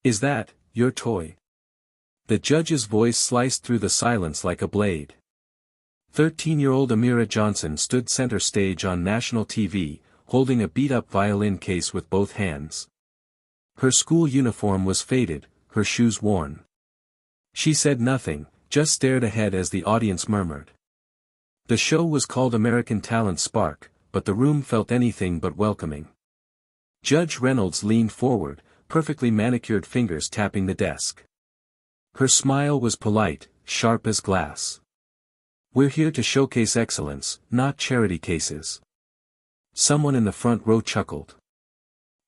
Is that your toy? The judge's voice sliced through the silence like a blade. 13-year-old Amira Johnson stood center stage on national TV, holding a beat-up violin case with both hands. Her school uniform was faded, her shoes worn. She said nothing, just stared ahead as the audience murmured. The show was called American Talent Spark, but the room felt anything but welcoming. Judge Reynolds leaned forward, perfectly manicured fingers tapping the desk. Her smile was polite, sharp as glass. We're here to showcase excellence, not charity cases. Someone in the front row chuckled.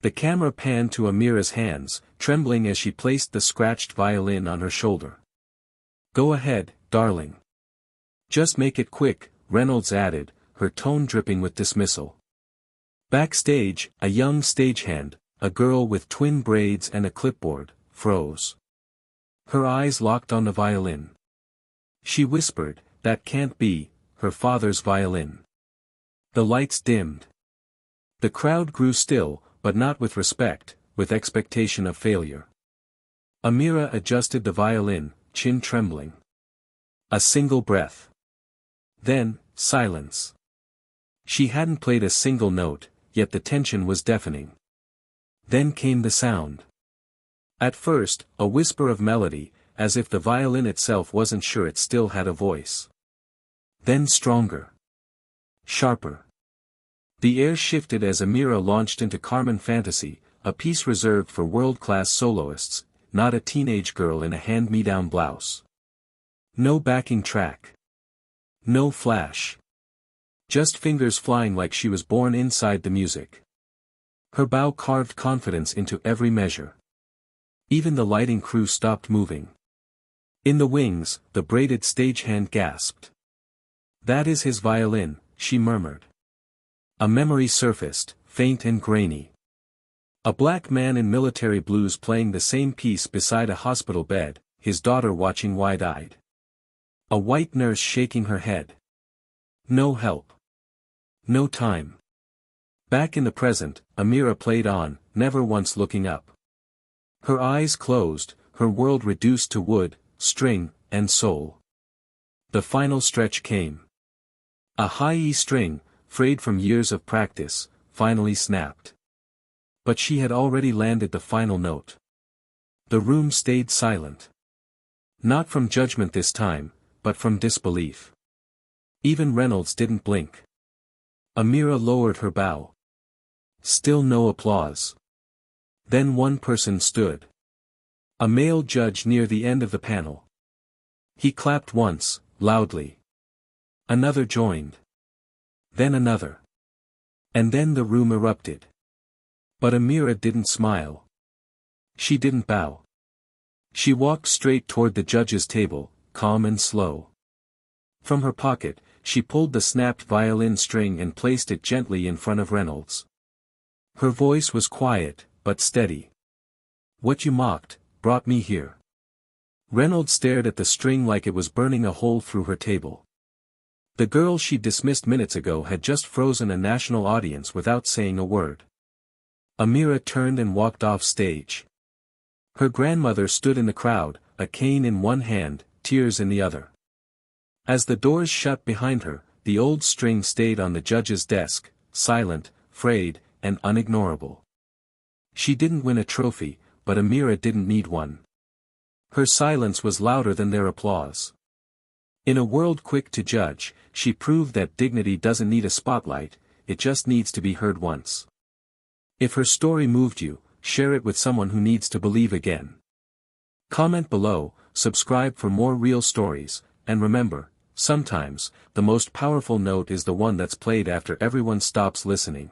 The camera panned to Amira's hands, trembling as she placed the scratched violin on her shoulder. Go ahead, darling. Just make it quick, Reynolds added, her tone dripping with dismissal. Backstage, a young stagehand, a girl with twin braids and a clipboard, froze. Her eyes locked on the violin. She whispered, that can't be, her father's violin. The lights dimmed. The crowd grew still, but not with respect, with expectation of failure. Amira adjusted the violin, chin trembling. A single breath. Then, silence. She hadn't played a single note, yet the tension was deafening. Then came the sound. At first, a whisper of melody, as if the violin itself wasn't sure it still had a voice. Then stronger. Sharper. The air shifted as Amira launched into Carmen Fantasy, a piece reserved for world-class soloists, not a teenage girl in a hand-me-down blouse. No backing track. No flash. Just fingers flying like she was born inside the music. Her bow carved confidence into every measure. Even the lighting crew stopped moving. In the wings, the braided stagehand gasped. That is his violin, she murmured. A memory surfaced, faint and grainy. A black man in military blues playing the same piece beside a hospital bed, his daughter watching wide-eyed. A white nurse shaking her head. No help. No time. Back in the present, Amira played on, never once looking up. Her eyes closed, her world reduced to wood, string, and soul. The final stretch came. A high E string, frayed from years of practice, finally snapped. But she had already landed the final note. The room stayed silent. Not from judgment this time, but from disbelief. Even Reynolds didn't blink. Amira lowered her bow. Still no applause. Then one person stood. A male judge near the end of the panel. He clapped once, loudly. Another joined. Then another. And then the room erupted. But Amira didn't smile. She didn't bow. She walked straight toward the judge's table, calm and slow. From her pocket, she pulled the snapped violin string and placed it gently in front of Reynolds. Her voice was quiet, but steady. What you mocked, brought me here. Reynolds stared at the string like it was burning a hole through her table. The girl she dismissed minutes ago had just frozen a national audience without saying a word. Amira turned and walked off stage. Her grandmother stood in the crowd, a cane in one hand, tears in the other. As the doors shut behind her, the old string stayed on the judge's desk, silent, frayed, and unignorable. She didn't win a trophy, but Amira didn't need one. Her silence was louder than their applause. In a world quick to judge, she proved that dignity doesn't need a spotlight, it just needs to be heard once. If her story moved you, share it with someone who needs to believe again. Comment below, subscribe for more real stories, and remember, sometimes, the most powerful note is the one that's played after everyone stops listening.